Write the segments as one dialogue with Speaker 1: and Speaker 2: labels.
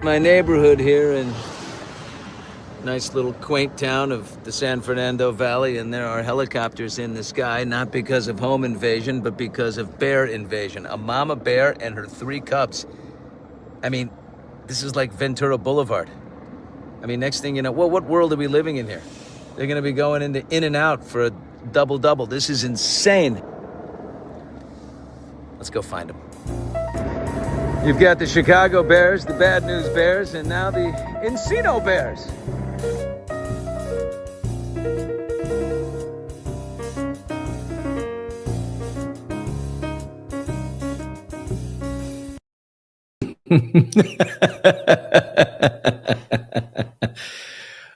Speaker 1: my neighborhood here in nice little quaint town of the San Fernando Valley, and there are helicopters in the sky, not because of home invasion, but because of bear invasion. A mama bear and her 3 cubs. I mean, this is like Ventura Boulevard. I mean, next thing you know, what world are we living in here? They're gonna be going into In-N-Out for a double-double. This is insane. Let's go find them. You've got the Chicago Bears, the Bad News Bears, and now the Encino Bears.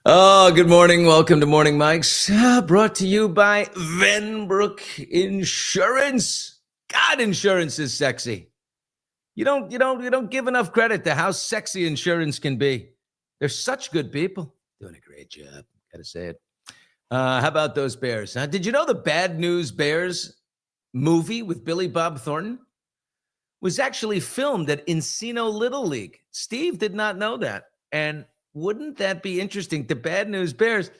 Speaker 1: Oh, good morning. Welcome to Morning Mike's, brought to you by Venbrook Insurance. God, insurance is sexy. You don't give enough credit to how sexy insurance can be. They're such good people. Doing a great job. Gotta say it. How about those Bears? Did you know the Bad News Bears movie with Billy Bob Thornton was actually filmed at Encino Little League? Steve did not know that. And wouldn't that be interesting? The Bad News Bears.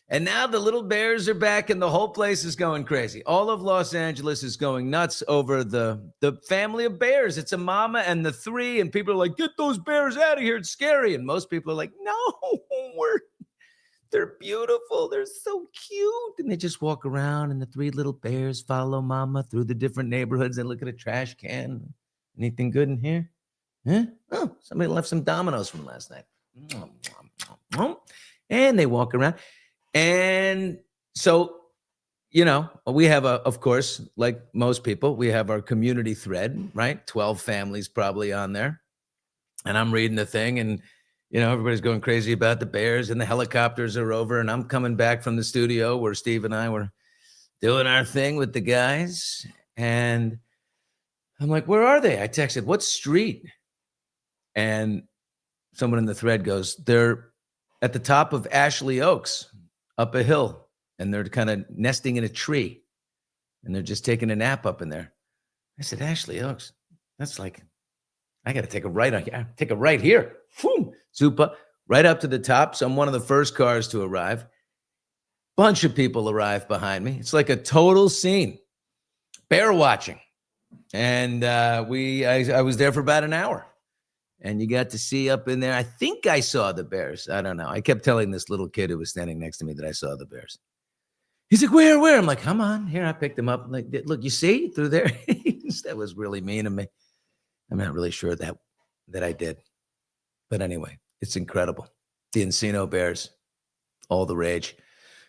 Speaker 1: And now the little Bears are back and the whole place is going crazy. All of Los Angeles is going nuts over the family of bears. It's a mama and the 3, and people are like, get those bears out of here. It's scary. And most people are like, no, they're beautiful. They're so cute. And they just walk around, and the 3 little bears follow mama through the different neighborhoods and look at a trash can. Anything good in here? Huh? Oh, somebody left some Dominoes from last night. And they walk around. And so, we have of course, like most people, we have our community thread, right? 12 families probably on there. And I'm reading the thing, and, everybody's going crazy about the Bears, and the helicopters are over. And I'm coming back from the studio where Steve and I were doing our thing with the guys. And I'm like, where are they? I texted, what street? And someone in the thread goes, they're at the top of Ashley Oaks, up a hill, and they're kind of nesting in a tree, and they're just taking a nap up in there. I said, Ashley Oaks, that's like, I got to take a right on here. Take a right here. Boom, zoop up, right up to the top. So I'm one of the first cars to arrive. Bunch of people arrive behind me. It's like a total scene. Bear watching. And I was there for about an hour. And you got to see up in there. I think I saw the Bears. I don't know. I kept telling this little kid who was standing next to me that I saw the Bears. He's like, where? I'm like, come on. Here, I picked him up. I'm like, look, you see through there? That was really mean of me. I'm not really sure that I did. But anyway, it's incredible. The Encino Bears, all the rage.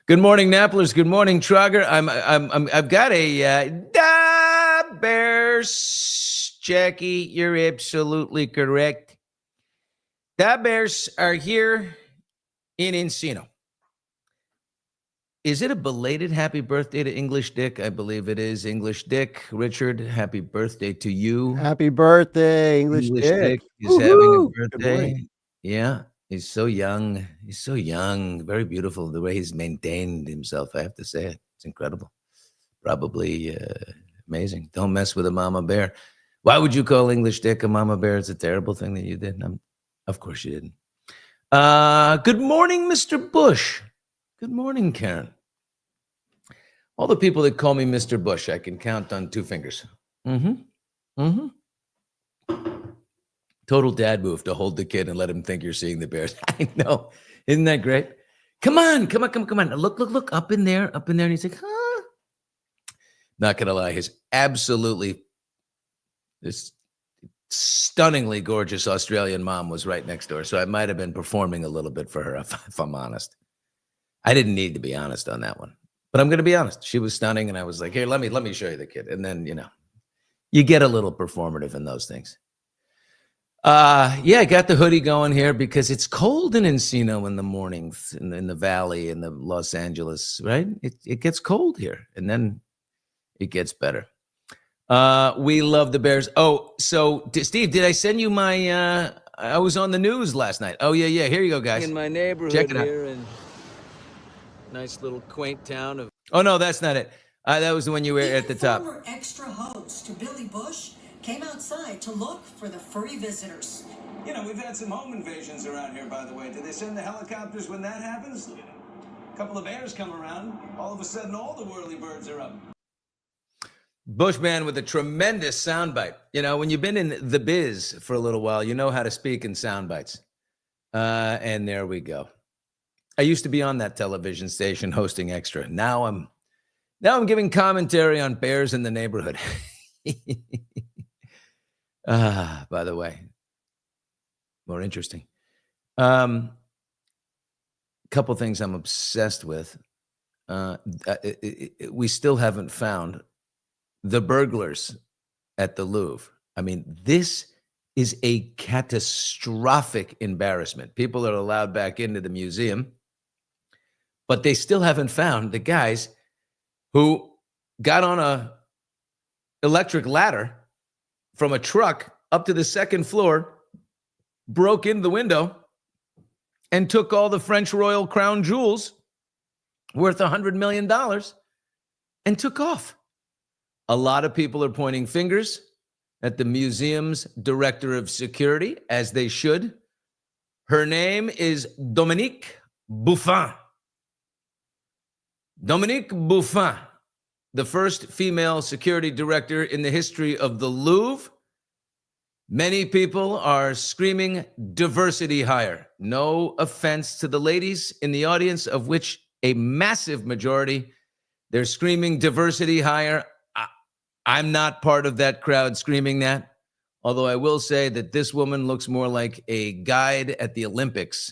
Speaker 1: Good morning, Napplers. Good morning, Trogger. I've got a da Bears. Jackie, you're absolutely correct. The Bears are here in Encino. Is it a belated happy birthday to English Dick? I believe it is. English Dick. Richard, happy birthday to you.
Speaker 2: Happy birthday, English Dick.
Speaker 1: Is having a birthday. Yeah, he's so young. He's so young. Very beautiful the way he's maintained himself, I have to say it. It's incredible. Probably amazing. Don't mess with a mama bear. Why would you call English Dick a mama bear? It's a terrible thing that you did. Of course you didn't. Good morning, Mr. Bush. Good morning, Karen. All the people that call me Mr. Bush, I can count on 2 fingers. Total dad move to hold the kid and let him think you're seeing the Bears. I know. Isn't that great? Come on. Look, up in there. And he's like, huh? Not going to lie. His absolutely this stunningly gorgeous Australian mom was right next door. So I might have been performing a little bit for her, if I'm honest. I didn't need to be honest on that one. But I'm going to be honest. She was stunning, and I was like, here, let me show you the kid. And then, you get a little performative in those things. I got the hoodie going here because it's cold in Encino in the mornings, in the valley, in the Los Angeles, right? It gets cold here, and then it gets better. We love the Bears. Oh, so Steve, did I send you my, I was on the news last night. Oh yeah. Here you go, guys. In my neighborhood. Check it out. Here in nice little quaint town of. Oh no, that's not it. That was the one you were at the top.
Speaker 3: Former extra host Billy Bush came outside to look for the furry visitors. You know, we've had some home invasions around here, by the way. Do they send the helicopters when that happens? A couple of bears come around. All of a sudden, all the whirly birds are up.
Speaker 1: Bushman with a tremendous soundbite. You know, when you've been in the biz for a little while, you know how to speak in sound bites. And there we go. I used to be on that television station hosting Extra. Now I'm giving commentary on bears in the neighborhood. By the way, more interesting. Couple things I'm obsessed with. We still haven't found the burglars at the Louvre. I mean, this is a catastrophic embarrassment. People are allowed back into the museum, but they still haven't found the guys who got on a electric ladder from a truck up to the second floor, broke into the window, and took all the French royal crown jewels worth $100 million and took off. A lot of people are pointing fingers at the museum's director of security, as they should. Her name is Dominique Buffin. Dominique Buffin, the first female security director in the history of the Louvre. Many people are screaming diversity hire. No offense to the ladies in the audience, of which a massive majority, they're screaming diversity hire. I'm not part of that crowd screaming that, although I will say that this woman looks more like a guide at the Olympics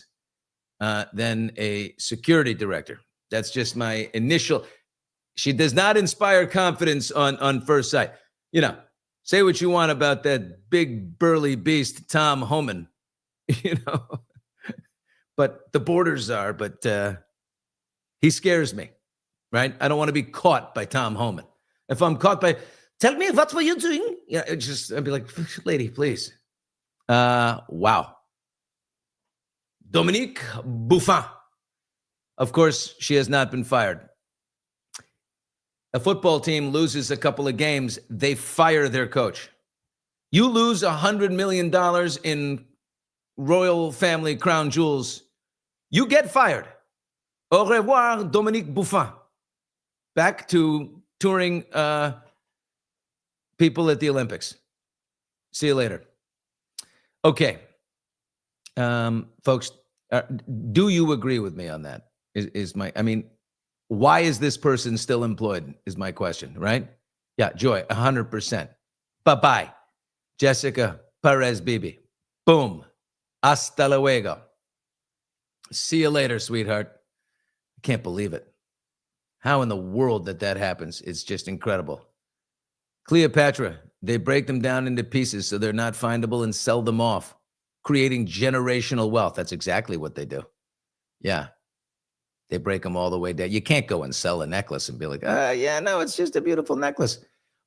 Speaker 1: than a security director. That's just my initial. She does not inspire confidence on first sight. You know, say what you want about that big burly beast, Tom Homan, you know, but the borders are, but he scares me, right? I don't want to be caught by Tom Homan. If I'm caught by, tell me, what were you doing? Yeah, I'd be like, lady, please. Wow. Dominique Buffin. Of course, she has not been fired. A football team loses a couple of games, they fire their coach. You lose $100 million in royal family crown jewels, you get fired. Au revoir, Dominique Buffin. Back to touring people at the Olympics. See you later. Okay. Folks, do you agree with me on that? Why is this person still employed is my question, right? Yeah, Joy, 100%. Bye-bye. Jessica Perez Bibi. Boom. Hasta luego. See you later, sweetheart. I can't believe it. How in the world that happens is just incredible. Cleopatra, they break them down into pieces so they're not findable and sell them off, creating generational wealth. That's exactly what they do. Yeah. They break them all the way down. You can't go and sell a necklace and be like, yeah, no, it's just a beautiful necklace.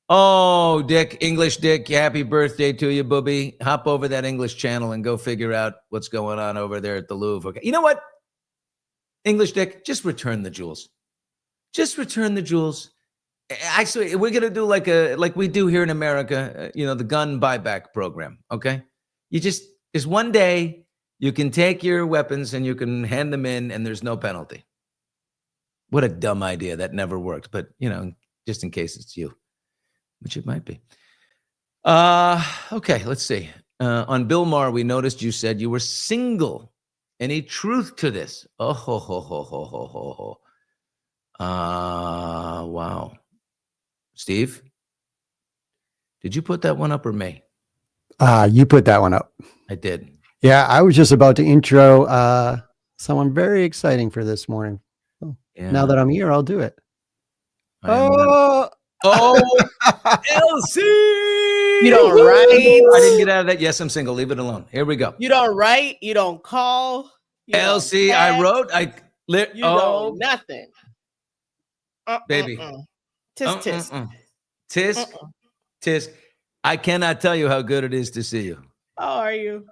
Speaker 1: Oh, Dick, English Dick, happy birthday to you, booby. Hop over that English channel and go figure out what's going on over there at the Louvre. Okay. You know what? English Dick, just return the jewels. Just return the jewels. Actually, we're going to do like we do here in America, the gun buyback program, okay? There's one day you can take your weapons and you can hand them in and there's no penalty. What a dumb idea. That never worked, but, just in case it's you, which it might be. Okay, let's see. On Bill Maher, we noticed you said you were single. Any truth to this? Oh, ho, ho, ho, ho, ho, ho, ho. Wow. Steve, did you put that one up or me?
Speaker 2: You put that one up.
Speaker 1: I did.
Speaker 2: Yeah, I was just about to intro someone very exciting for this morning. Yeah. Now that I'm here, I'll do it.
Speaker 1: Oh, Elsie!
Speaker 4: You don't write.
Speaker 1: I didn't get out of that. Yes, I'm single. Leave it alone. Here we go.
Speaker 4: You don't write. You don't call.
Speaker 1: Elsie, I wrote.
Speaker 4: You don't nothing.
Speaker 1: Baby.
Speaker 4: Tisk.
Speaker 1: Tisk. I cannot tell you how good it is to see you.
Speaker 4: How are you?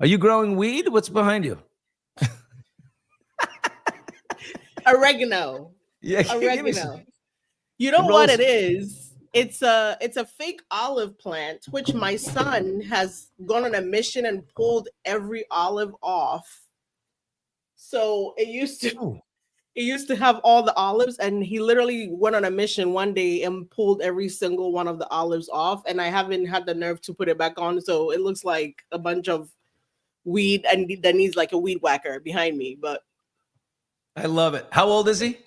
Speaker 1: Are you growing weed? What's behind you?
Speaker 4: Oregano.
Speaker 1: Yeah,
Speaker 4: oregano. You know what it is? It's a fake olive plant, which my son has gone on a mission and pulled every olive off. So it used to have all the olives, and he literally went on a mission one day and pulled every single one of the olives off. And I haven't had the nerve to put it back on, so it looks like a bunch of weed, and that needs like a weed whacker behind me. But
Speaker 1: I love it. How old is he?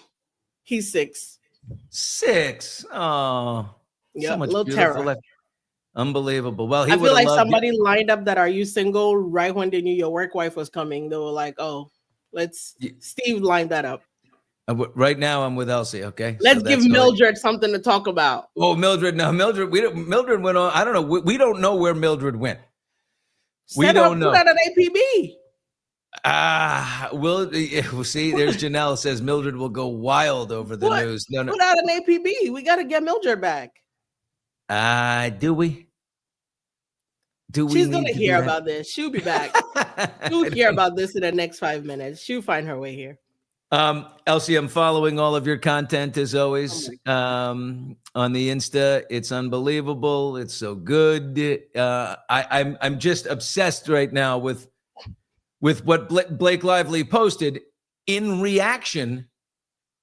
Speaker 4: he's 6.
Speaker 1: 6. Oh,
Speaker 4: Yeah,
Speaker 1: so much
Speaker 4: little
Speaker 1: beautiful
Speaker 4: terror.
Speaker 1: life. Unbelievable. Well, he
Speaker 4: I feel
Speaker 1: would've
Speaker 4: like
Speaker 1: loved
Speaker 4: somebody lined up that "Are you single?" right when they knew your work wife was coming. They were like, "Oh, let's."
Speaker 1: Yeah.
Speaker 4: Steve lined that up.
Speaker 1: Right now, I'm with Elsie. Okay,
Speaker 4: Let's
Speaker 1: So
Speaker 4: give
Speaker 1: that's all.
Speaker 4: Mildred something to talk about.
Speaker 1: Oh, Mildred. No, Mildred. Mildred went on. I don't know. We don't know where Mildred went. We
Speaker 4: Set her
Speaker 1: don't
Speaker 4: up,
Speaker 1: know.
Speaker 4: put out an APB.
Speaker 1: We'll see. There's Janelle says Mildred will go wild over the
Speaker 4: What?
Speaker 1: news. No.
Speaker 4: Put out an APB. We got to get Mildred back.
Speaker 1: Do we? Do we?
Speaker 4: She's
Speaker 1: need
Speaker 4: gonna
Speaker 1: to do
Speaker 4: hear
Speaker 1: that?
Speaker 4: about this. She'll be back. She'll hear about this in the next 5 minutes. She'll find her way here.
Speaker 1: Elsie, I'm following all of your content as always on the Insta. It's unbelievable. It's so good. I'm just obsessed right now with what Blake Lively posted in reaction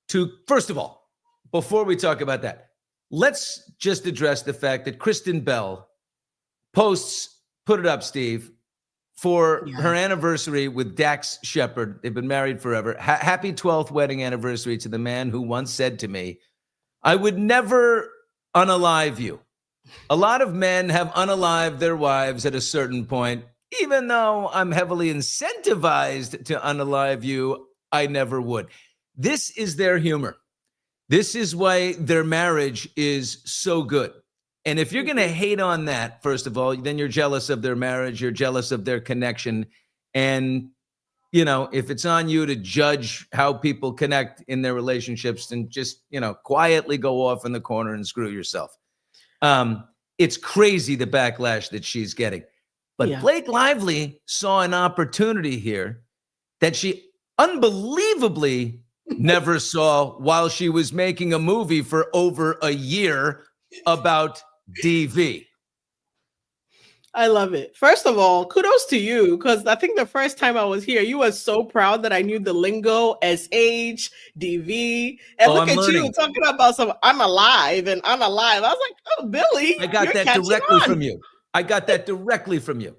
Speaker 1: to. First of all, before we talk about that, let's just address the fact that Kristen Bell posts. Put it up, Steve. For her anniversary with Dax Shepard. They've been married forever. Happy 12th wedding anniversary to the man who once said to me, I would never unalive you. A lot of men have unalived their wives at a certain point. Even though I'm heavily incentivized to unalive you, I never would. This is their humor. This is why their marriage is so good. And if you're going to hate on that, first of all, then you're jealous of their marriage. You're jealous of their connection. And, if it's on you to judge how people connect in their relationships, then just, quietly go off in the corner and screw yourself. It's crazy the backlash that she's getting. But Blake Lively saw an opportunity here that she unbelievably never saw while she was making a movie for over a year about DV.
Speaker 4: I love it. First of all, kudos to you, because I think the first time I was here, you were so proud that I knew the lingo, SH, DV. And look
Speaker 1: I'm
Speaker 4: at
Speaker 1: learning.
Speaker 4: you talking about some I'm alive and unalive. I was like, oh, Billy.
Speaker 1: I got
Speaker 4: you're
Speaker 1: that
Speaker 4: catching
Speaker 1: directly
Speaker 4: on.
Speaker 1: from you. I got that directly from you.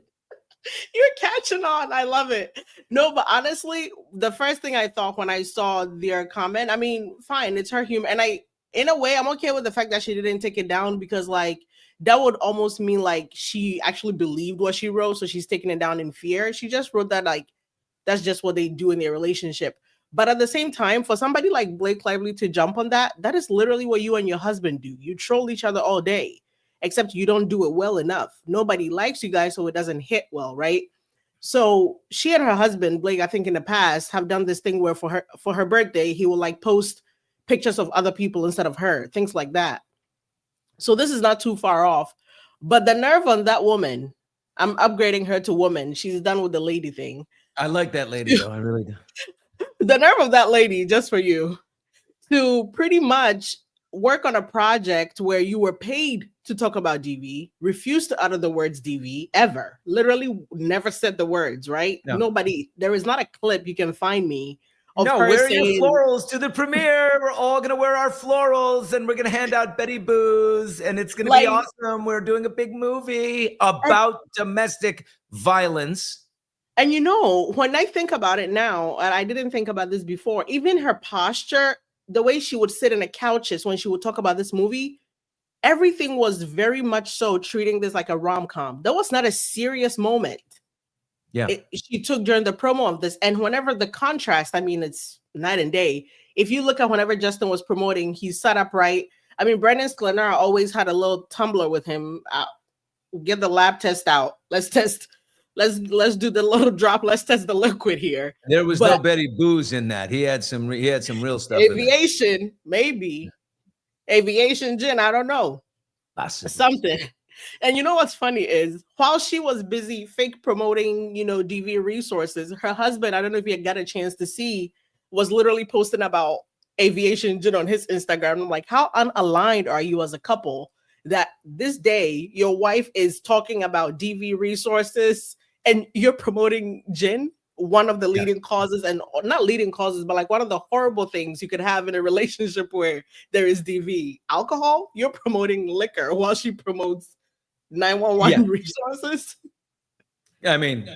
Speaker 4: You're catching on. I love it. No, but honestly, the first thing I thought when I saw their comment, I mean, fine, it's her humor. And in a way, I'm okay with the fact that she didn't take it down, because that would almost mean she actually believed what she wrote. So she's taking it down in fear. She just wrote that that's just what they do in their relationship. But at the same time, for somebody like Blake Lively to jump on that is literally what you and your husband do. You troll each other all day, except you don't do it well enough. Nobody likes you guys, so it doesn't hit well, right? So she and her husband, Blake, I think in the past have done this thing where for her birthday, he will post pictures of other people instead of her, things like that. So this is not too far off. But the nerve on that woman, I'm upgrading her to woman. She's done with the lady thing.
Speaker 1: I like that lady, though. I really do.
Speaker 4: The nerve of that lady, just for you, to pretty much work on a project where you were paid to talk about DV, refused to utter the words DV ever, literally never said the words, right?
Speaker 1: No.
Speaker 4: Nobody, there is not a clip you can find me of
Speaker 1: No,
Speaker 4: her
Speaker 1: wear
Speaker 4: saying,
Speaker 1: your florals to the premiere. We're all going to wear our florals and we're going to hand out Betty Boos and it's going to be awesome. We're doing a big movie about domestic violence.
Speaker 4: And when I think about it now, and I didn't think about this before, even her posture, the way she would sit in the couches when she would talk about this movie, everything was very much so treating this like a rom-com. That was not a serious moment.
Speaker 1: Yeah.
Speaker 4: She took during the promo of this. And whenever the contrast, I mean, it's night and day. If you look at whenever Justin was promoting, he sat upright. I mean, Brendan Sklenar always had a little tumbler with him. Get the lab test out. Let's test. Let's do the little drop. Let's test the liquid here.
Speaker 1: There was no Betty Boos in that. He had some real stuff.
Speaker 4: Aviation, maybe. Aviation gin, I don't know. Something. And you know what's funny is while she was busy fake promoting, DV resources, her husband, I don't know if you got a chance to see, was literally posting about Aviation Jin on his Instagram. I'm like, how unaligned are you as a couple that this day your wife is talking about DV resources and you're promoting Jin, one of the leading causes, and not leading causes, but like one of the horrible things you could have in a relationship where there is DV alcohol. You're promoting liquor while she promotes 911 resources.
Speaker 1: Yeah, I mean,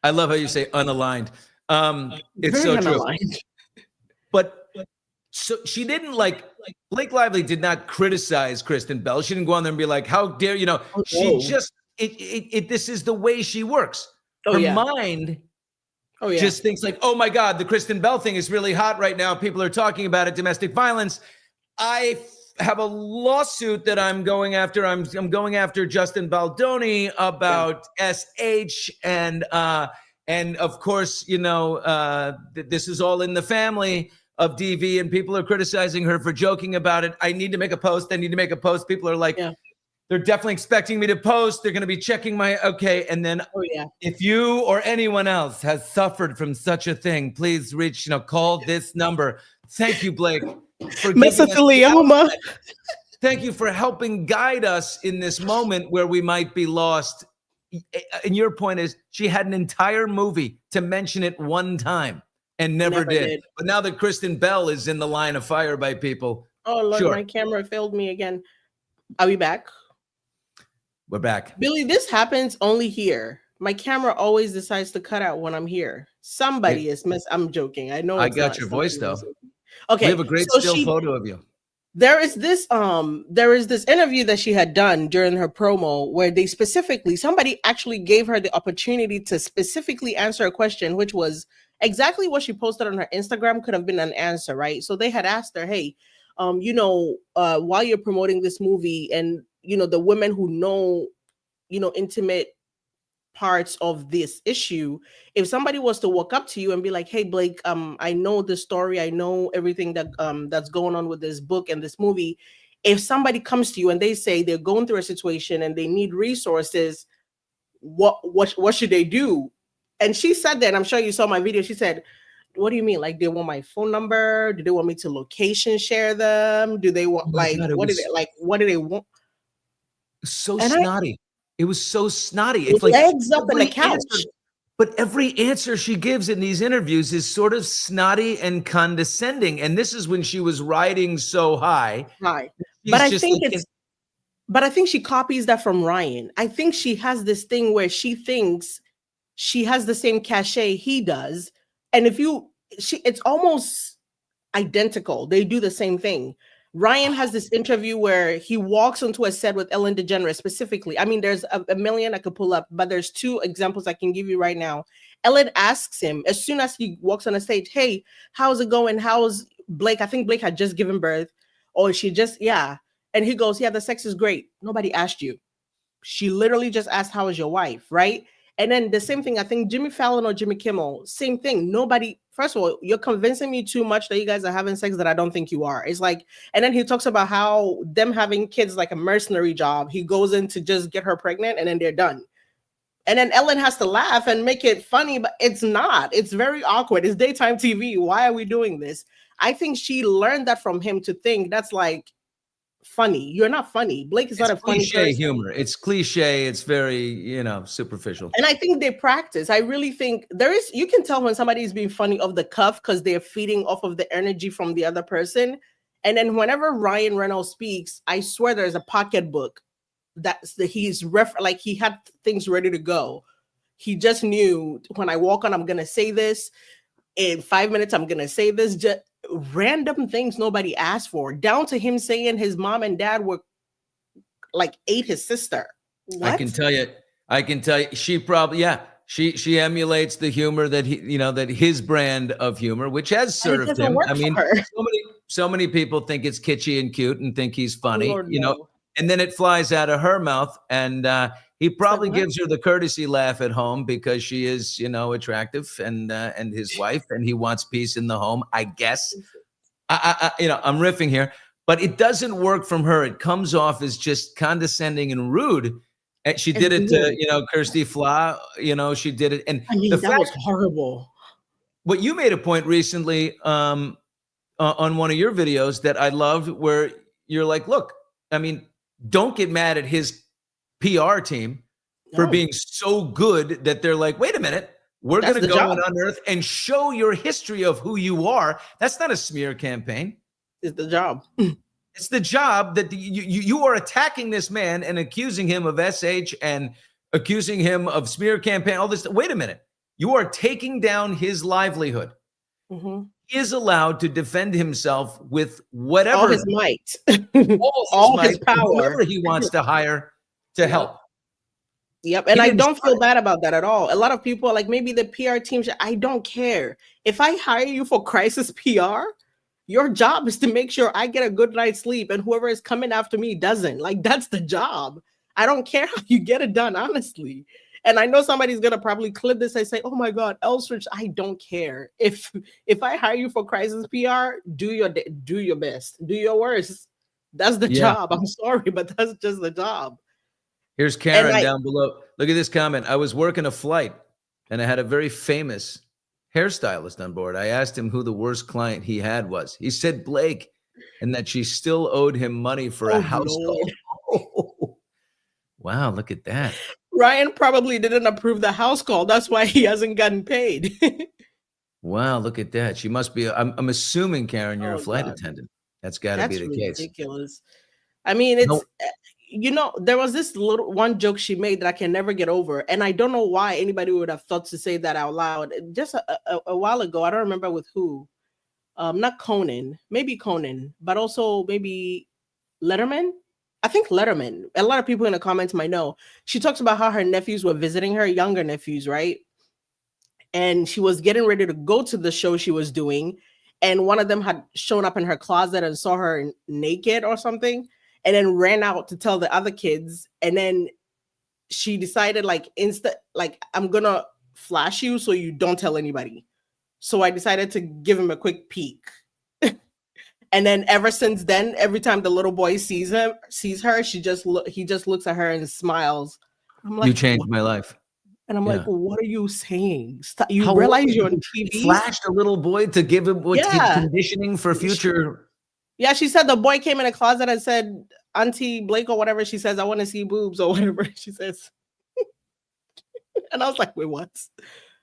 Speaker 1: I love how you say unaligned. It's
Speaker 4: Very
Speaker 1: so
Speaker 4: unaligned.
Speaker 1: true. But so she didn't like Blake Lively did not criticize Kristen Bell. She didn't go on there and be like, "How dare you know?" She just this is the way she works. Her mind just thinks like, "Oh my God, the Kristen Bell thing is really hot right now. People are talking about it. Domestic violence. I have a lawsuit that I'm going after. I'm going after Justin Baldoni about SH and of course, you know, this is all in the family of DV, and people are criticizing her for joking about it. I need to make a post. I need to make a post. People are like, they're definitely expecting me to post. They're going to be checking my, and then if you or anyone else has suffered from such a thing, please reach, call this number. Thank you, Blake, for
Speaker 4: mesothelioma.
Speaker 1: Thank you for helping guide us in this moment where we might be lost. And your point is she had an entire movie to mention it one time. And never did. But now that Kristen Bell is in the line of fire by people.
Speaker 4: Oh, Lord, my camera failed me again. Are we back?
Speaker 1: We're back.
Speaker 4: Billy, this happens only here. My camera always decides to cut out when I'm here. Somebody is I'm joking. I know.
Speaker 1: I got your voice, though.
Speaker 4: Okay.
Speaker 1: We have a great still photo of you.
Speaker 4: There is this interview that she had done during her promo where somebody actually gave her the opportunity to specifically answer a question, which was exactly what she posted on her Instagram could have been an answer, right? So they had asked her, hey, while you're promoting this movie and, the women who know, intimate parts of this issue, if somebody was to walk up to you and be like, hey, Blake, I know the story, I know everything that that's going on with this book and this movie. If somebody comes to you and they say they're going through a situation and they need resources, what should they do? And she said that, and I'm sure you saw my video. She said, what do you mean? Like, they want my phone number? Do they want me to location share them? Do they want what do they want?
Speaker 1: So snotty. It was so snotty.
Speaker 4: It's like legs up in the couch.
Speaker 1: But every answer she gives in these interviews is sort of snotty and condescending. And this is when she was riding so high.
Speaker 4: Right. But I think she copies that from Ryan. I think she has this thing where she thinks she has the same cachet he does. And it's almost identical. They do the same thing. Ryan has this interview where he walks onto a set with Ellen DeGeneres specifically. I mean, there's a million I could pull up, but there's two examples I can give you right now. Ellen asks him as soon as he walks on a stage, hey, how's it going? How's Blake? I think Blake had just given birth, or she just, And he goes, the sex is great. Nobody asked you. She literally just asked, how is your wife? Right. And then the same thing, I think Jimmy Fallon or Jimmy Kimmel, same thing. Nobody, first of all, you're convincing me too much that you guys are having sex that I don't think you are. It's like, and then he talks about how them having kids like a mercenary job. He goes in to just get her pregnant and then they're done. And then Ellen has to laugh and make it funny, but it's not. It's very awkward. It's daytime TV. Why are we doing this? I think she learned that from him to think that's like, funny. You're not funny. Blake is not a funny
Speaker 1: cliche humor. It's cliche. It's very, superficial.
Speaker 4: And I think they practice. I really think you can tell when somebody is being funny off the cuff because they're feeding off of the energy from the other person. And then whenever Ryan Reynolds speaks, I swear there's a pocketbook he had things ready to go. He just knew when I walk on, I'm going to say this. In 5 minutes, I'm going to say this. Just random things nobody asked for, down to him saying his mom and dad were ate his sister. What?
Speaker 1: I can tell you, she probably, she emulates the humor that that his brand of humor, which has served him. I mean, so many people think it's kitschy and cute and think he's funny,
Speaker 4: no.
Speaker 1: And then it flies out of her mouth, and he probably gives her the courtesy laugh at home because she is, attractive and his wife, and he wants peace in the home, I guess. I'm riffing here, but it doesn't work from her. It comes off as just condescending and rude. And she did it to, Kirsty Fla, she did it. And
Speaker 4: that was horrible.
Speaker 1: What you made a point recently on one of your videos that I loved, where you're like, look, I mean, don't get mad at his PR team for
Speaker 4: No.
Speaker 1: being so good that they're like, wait a minute, we're
Speaker 4: That's
Speaker 1: going to
Speaker 4: the
Speaker 1: go
Speaker 4: job.
Speaker 1: and unearth and show your history of who you are. That's not a smear campaign.
Speaker 4: It's the job.
Speaker 1: It's the job that you are attacking this man and accusing him of SH and accusing him of smear campaign, all this. Wait a minute. You are taking down his livelihood.
Speaker 4: Mm-hmm.
Speaker 1: He is allowed to defend himself with whatever,
Speaker 4: All his might,
Speaker 1: all
Speaker 4: his
Speaker 1: might,
Speaker 4: power.
Speaker 1: whoever he wants to hire to help.
Speaker 4: Yep. And
Speaker 1: He
Speaker 4: I
Speaker 1: didn't
Speaker 4: don't
Speaker 1: start
Speaker 4: feel bad about that at all. A lot of people, like maybe the PR team, I don't care. If I hire you for crisis PR, your job is to make sure I get a good night's sleep and whoever is coming after me doesn't. Like, that's the job. I don't care how you get it done, honestly. And I know somebody's gonna probably clip this and say, "Oh my God, Elstridge, I don't care. If I hire you for crisis PR, do your best, do your worst. That's the job. I'm sorry, but that's just the job."
Speaker 1: Here's Karen down below. Look at this comment. I was working a flight and I had a very famous hairstylist on board. I asked him who the worst client he had was. He said Blake, and that she still owed him money for a house call. Wow, look at that.
Speaker 4: Ryan probably didn't approve the house call. That's why he hasn't gotten paid.
Speaker 1: Wow, look at that. She must be. I'm assuming, Karen, you're a flight attendant. That's got to be the case.
Speaker 4: That's ridiculous. I mean, it's there was this little one joke she made that I can never get over, and I don't know why anybody would have thought to say that out loud. Just a while ago, I don't remember with who. Not Conan, maybe Conan, but also maybe Letterman. I think Letterman. A lot of people in the comments might know. She talks about how her nephews were visiting her, younger nephews, right? And she was getting ready to go to the show she was doing, and one of them had shown up in her closet and saw her naked or something, and then ran out to tell the other kids. And then she decided, like, I'm gonna flash you so you don't tell anybody. So I decided to give him a quick peek. And then ever since then, every time the little boy sees her, he just looks at her and smiles. I'm like,
Speaker 1: you changed my life.
Speaker 4: And I'm like, what are you saying? Stop. You realize you're on TV?
Speaker 1: Flashed a little boy to give him conditioning for future.
Speaker 4: Yeah, she said the boy came in a closet and said, Auntie Blake or whatever, she says, I want to see boobs or whatever she says. And I was like, wait, what?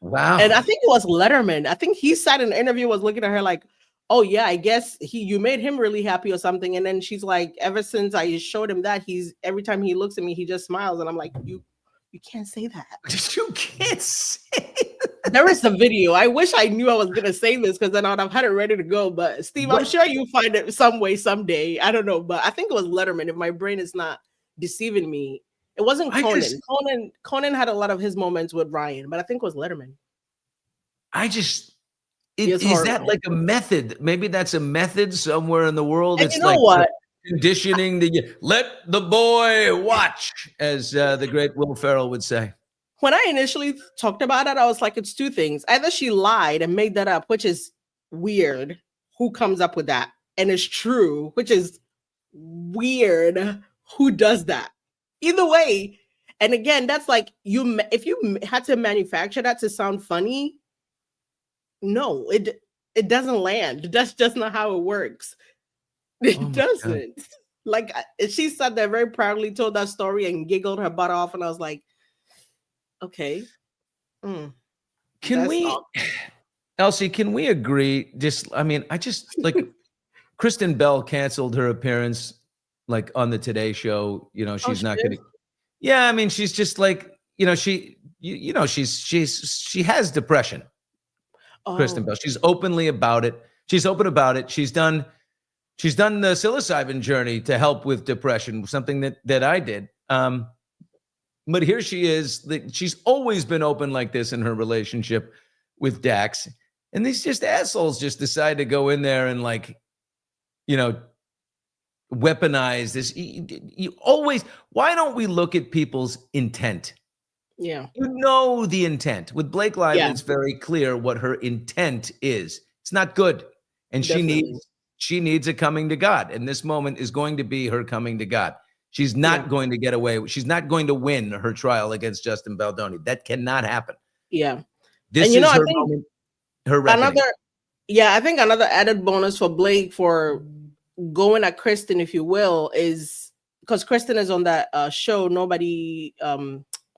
Speaker 1: Wow.
Speaker 4: And I think it was Letterman. I think he sat in an interview, was looking at her like, oh yeah, I guess you made him really happy or something. And then she's like, ever since I showed him that, every time he looks at me, he just smiles. And I'm like, you can't say that.
Speaker 1: You can't say that.
Speaker 4: There is a video. I wish I knew I was gonna say this because then I'd have had it ready to go. But Steve, I'm sure you'll find it some way someday. I don't know, but I think it was Letterman. If my brain is not deceiving me, it wasn't Conan. Conan had a lot of his moments with Ryan, but I think it was Letterman.
Speaker 1: Is that like a method? Maybe that's a method somewhere in the world.
Speaker 4: And it's like what?
Speaker 1: Conditioning let the boy watch, as the great Will Ferrell would say.
Speaker 4: When I initially talked about it, I was like, it's two things. Either she lied and made that up, which is weird. Who comes up with that? And it's true, which is weird. Who does that? Either way. And again, that's like if you had to manufacture that to sound funny, no, it doesn't land. That's just not how it works. It doesn't. God. Like, she sat there very proudly, told that story and giggled her butt off. And I was like, okay.
Speaker 1: Elsie, can we agree? I just like Kristen Bell canceled her appearance like on the Today Show. She's not going to. Yeah, I mean, she's just like, she has depression. Kristen Bell. She's openly about it. She's open about it. She's done the psilocybin journey to help with depression, something that I did. But here she is. She's always been open like this in her relationship with Dax. And these just assholes just decide to go in there and weaponize this. You always, why don't we look at people's intent?
Speaker 4: Yeah.
Speaker 1: The intent. With Blake Lively, it's very clear what her intent is. It's not good. And she needs a coming to God. And this moment is going to be her coming to God. She's not going to get away. She's not going to win her trial against Justin Baldoni. That cannot happen.
Speaker 4: Yeah.
Speaker 1: This is her moment. Her reckoning.
Speaker 4: Yeah, I think another added bonus for Blake for going at Kristen, if you will, is because Kristen is on that show. Nobody,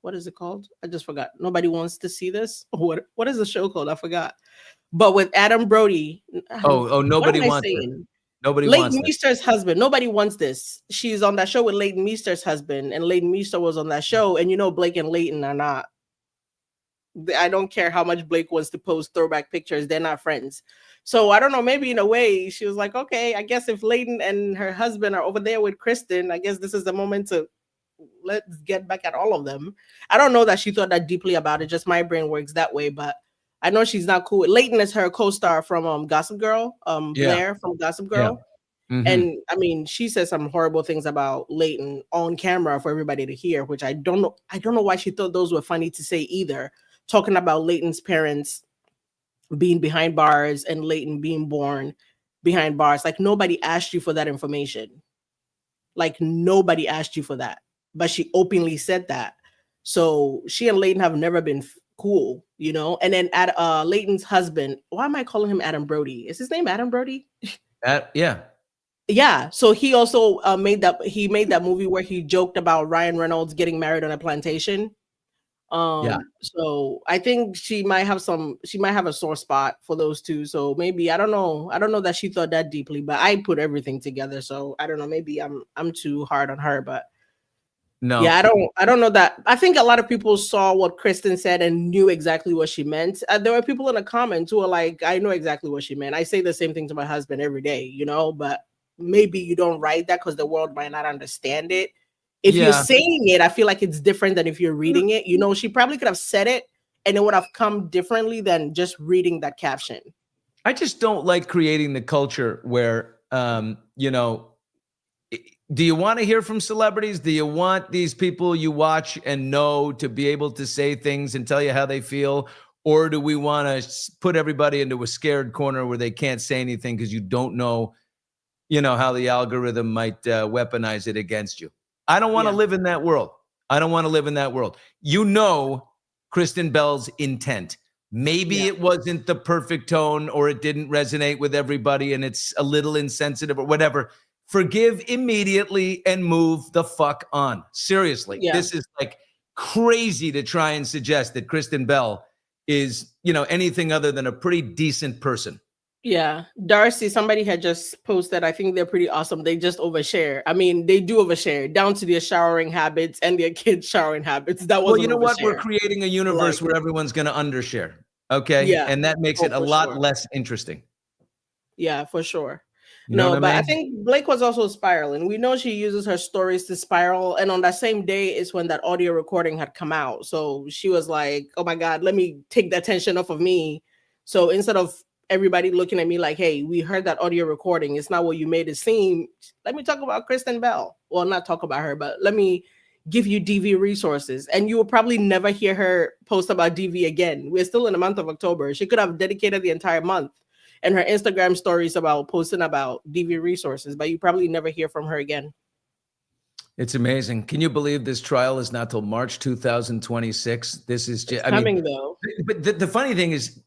Speaker 4: what is it called? I just forgot. Nobody wants to see this. What is the show called? I forgot. But with Adam Brody,
Speaker 1: Oh,
Speaker 4: what
Speaker 1: nobody
Speaker 4: am I
Speaker 1: wants it.
Speaker 4: saying?
Speaker 1: Nobody
Speaker 4: Leighton
Speaker 1: wants it.
Speaker 4: Meester's husband. Nobody wants this. She's on that show with Leighton Meester's husband, and Leighton Meester was on that show. And Blake and Leighton are not. I don't care how much Blake wants to post throwback pictures. They're not friends. So I don't know. Maybe in a way, she was like, okay, I guess if Leighton and her husband are over there with Kristen, I guess this is the moment to let's get back at all of them. I don't know that she thought that deeply about it. Just my brain works that way. But I know she's not cool. Leighton is her co-star from Gossip Girl, Blair from Gossip Girl.
Speaker 1: Yeah. Mm-hmm.
Speaker 4: And I mean, she says some horrible things about Leighton on camera for everybody to hear, which I don't know. I don't know why she thought those were funny to say either. Talking about Leighton's parents being behind bars and Leighton being born behind bars. Like nobody asked you for that information. Like nobody asked you for that. But she openly said that. So she and Leighton have never been cool, And then Leighton's husband, why am I calling him Adam Brody? Is his name Adam Brody?
Speaker 1: Yeah.
Speaker 4: Yeah. So he also made that movie where he joked about Ryan Reynolds getting married on a plantation. So I think she might have a sore spot for those two. So maybe I don't know that she thought that deeply, but I put everything together. So I don't know, maybe I'm too hard on her, but
Speaker 1: no.
Speaker 4: Yeah, I don't know that. I think a lot of people saw what Kristen said and knew exactly what she meant. There were people in the comments who are like, I know exactly what she meant. I say the same thing to my husband every day, but maybe you don't write that because the world might not understand it. If you're saying it, I feel like it's different than if you're reading it. She probably could have said it and it would have come differently than just reading that caption.
Speaker 1: I just don't like creating the culture where, do you want to hear from celebrities? Do you want these people you watch and know to be able to say things and tell you how they feel? Or do we want to put everybody into a scared corner where they can't say anything because you don't know, how the algorithm might weaponize it against you? I don't want to live in that world. I don't want to live in that world. Kristen Bell's intent. Maybe it wasn't the perfect tone or it didn't resonate with everybody and it's a little insensitive or whatever. Forgive immediately and move the fuck on. Seriously. This is like crazy to try and suggest that Kristen Bell is, anything other than a pretty decent person.
Speaker 4: Yeah. Darcy, somebody had just posted, I think they're pretty awesome. They just overshare. I mean, they do overshare down to their showering habits and their kids' showering habits. That was
Speaker 1: well, you know what? We're creating a universe where everyone's going to undershare. Okay. Yeah. And that makes it a lot less interesting.
Speaker 4: Yeah, for sure. I think Blake was also spiraling. We know she uses her stories to spiral. And on that same day is when that audio recording had come out. So she was like, oh my God, let me take the attention off of me. So instead of everybody looking at me like, hey, we heard that audio recording, it's not what you made it seem. Let me talk about Kristen Bell. Well, not talk about her, but let me give you DV resources. And you will probably never hear her post about DV again. We're still in the month of October. She could have dedicated the entire month and her Instagram stories about posting about DV resources, but you probably never hear from her again.
Speaker 1: It's amazing. Can you believe this trial is not till March 2026? This is just
Speaker 4: coming though.
Speaker 1: But the funny thing is,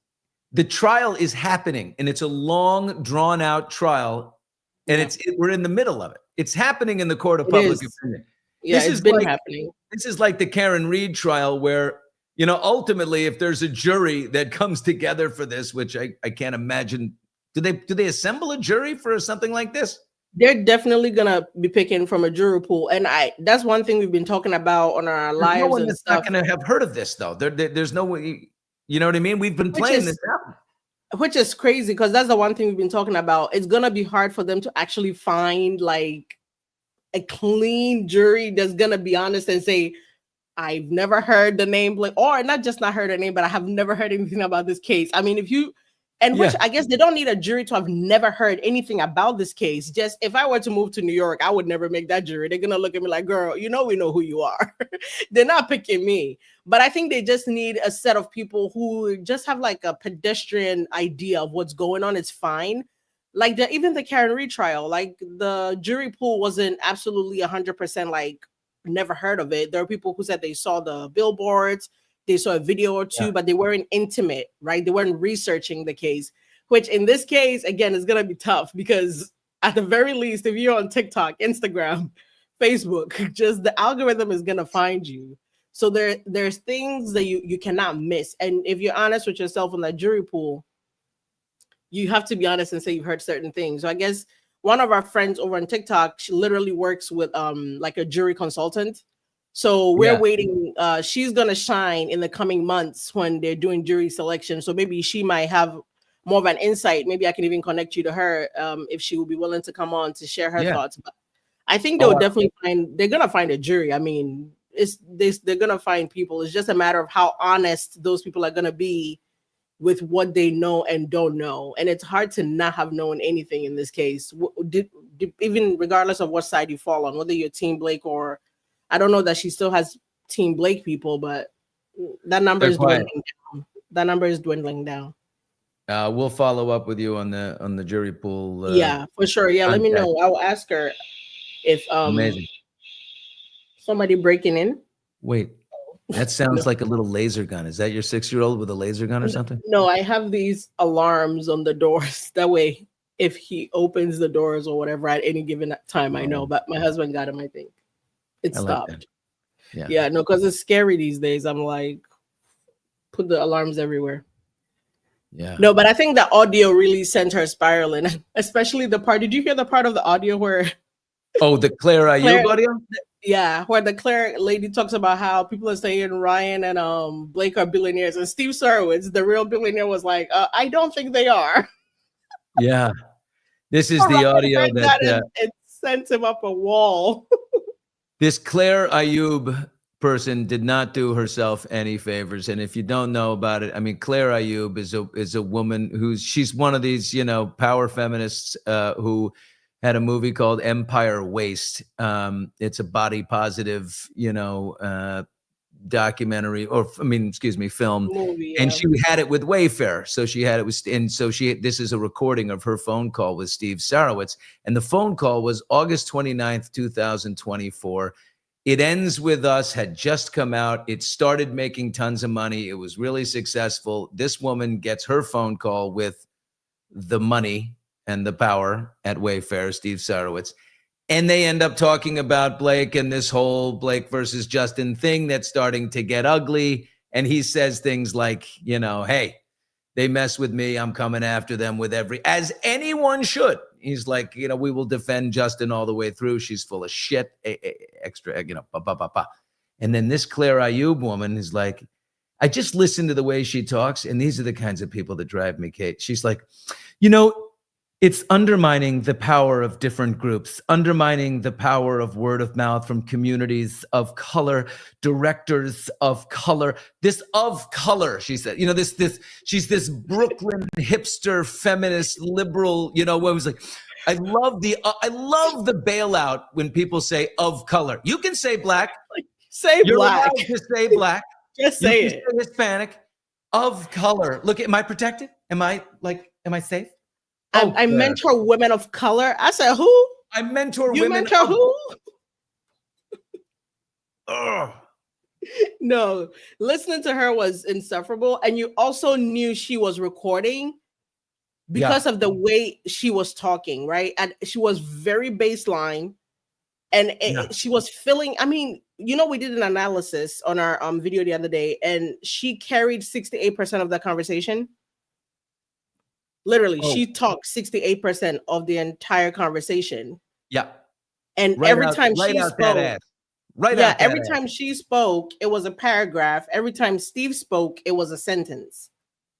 Speaker 1: the trial is happening, and it's a long, drawn-out trial, and we're in the middle of it. It's happening in the court of public opinion.
Speaker 4: Yeah, it's been happening.
Speaker 1: This is like the Karen Reed trial, where ultimately, if there's a jury that comes together for this, which I can't imagine, do they assemble a jury for something like this?
Speaker 4: They're definitely gonna be picking from a jury pool, and that's one thing we've been talking about on our lives.
Speaker 1: No one
Speaker 4: and
Speaker 1: that's
Speaker 4: stuff.
Speaker 1: not going to have heard of this, though. There's no way. You know what I mean? We've been playing this out.
Speaker 4: Which is crazy because that's the one thing we've been talking about. It's going to be hard for them to actually find like a clean jury that's going to be honest and say, I've never heard the name, or not just not heard the name, but I have never heard anything about this case. I mean, which I guess they don't need a jury to have never heard anything about this case. Just if I were to move to New York, I would never make that jury. They're going to look at me like, girl, we know who you are. They're not picking me. But I think they just need a set of people who just have like a pedestrian idea of what's going on. It's fine. Like even the Karen Reed trial, like the jury pool wasn't absolutely 100% like never heard of it. There are people who said they saw the billboards, they saw a video or two, but they weren't intimate, right? They weren't researching the case, which in this case, again, is gonna be tough because at the very least, if you're on TikTok, Instagram, Facebook, just the algorithm is gonna find you. So there's things that you cannot miss. And if you're honest with yourself in that jury pool, you have to be honest and say you've heard certain things. So I guess one of our friends over on TikTok, she literally works with like a jury consultant. So we're waiting. She's gonna shine in the coming months when they're doing jury selection. So maybe she might have more of an insight. Maybe I can even connect you to her if she will be willing to come on to share her thoughts. But I think they'll definitely they're gonna find a jury. I mean, they're gonna find people. It's just a matter of how honest those people are gonna be with what they know and don't know. And it's hard to not have known anything in this case, even regardless of what side you fall on, whether you're Team Blake or I don't know that she still has Team Blake people, but that number is dwindling down. That number is dwindling down.
Speaker 1: We'll follow up with you on the jury pool.
Speaker 4: Yeah, for sure. Yeah, let me know. I will ask her if
Speaker 1: amazing.
Speaker 4: Somebody breaking in.
Speaker 1: Wait, that sounds like a little laser gun. Is that your 6-year-old with a laser gun or something?
Speaker 4: No, I have these alarms on the doors. That way, if he opens the doors or whatever at any given time, I know. But my husband got him, I think. It stopped. Yeah, no, because it's scary these days. I'm like, put the alarms everywhere.
Speaker 1: Yeah.
Speaker 4: No, but I think the audio really sent her spiraling, especially the part. Did you hear the part of the audio where?
Speaker 1: Oh, the Claire Ayub audio?
Speaker 4: Yeah, where the Claire lady talks about how people are saying Ryan and Blake are billionaires, and Steve Sarowitz, the real billionaire, was like, I don't think they are.
Speaker 1: Yeah. This is the audio that
Speaker 4: it sent him up a wall.
Speaker 1: This Claire Ayub person did not do herself any favors. And if you don't know about it, I mean, Claire Ayub is a woman she's one of these, power feminists who had a movie called Empire Waste. It's a body positive, documentary film.
Speaker 4: Movie,
Speaker 1: and she had it with Wayfair. So she had it with, and so this is a recording of her phone call with Steve Sarowitz. And the phone call was August 29th, 2024. It Ends With Us had just come out. It started making tons of money. It was really successful. This woman gets her phone call with the money and the power at Wayfair, Steve Sarowitz. And they end up talking about Blake and this whole Blake versus Justin thing that's starting to get ugly. And he says things like, hey, they mess with me. I'm coming after them with as anyone should. He's like, we will defend Justin all the way through. She's full of shit, extra, And then this Claire Ayub woman is like, I just listen to the way she talks. And these are the kinds of people that drive me, Kate. She's like, it's undermining the power of different groups, undermining the power of word of mouth from communities of color, directors of color. This of color, she said. She's this Brooklyn hipster, feminist, liberal. Where it was like, I love the bailout when people say of color. You can say black.
Speaker 4: You're black.
Speaker 1: Allowed to say black.
Speaker 4: Just say it.
Speaker 1: Say Hispanic. Of color. Look, am I protected? Am I safe?
Speaker 4: I mentor women of color. I said, who?
Speaker 1: I mentor
Speaker 4: you
Speaker 1: women.
Speaker 4: Mentor who? No, listening to her was insufferable. And you also knew she was recording because of the way she was talking, right? And she was very baseline. And she was feeling, we did an analysis on our video the other day, and she carried 68% of the conversation. Literally, she talked 68% of the entire conversation.
Speaker 1: Yeah.
Speaker 4: And every time she spoke, it was a paragraph. Every time Steve spoke, it was a sentence.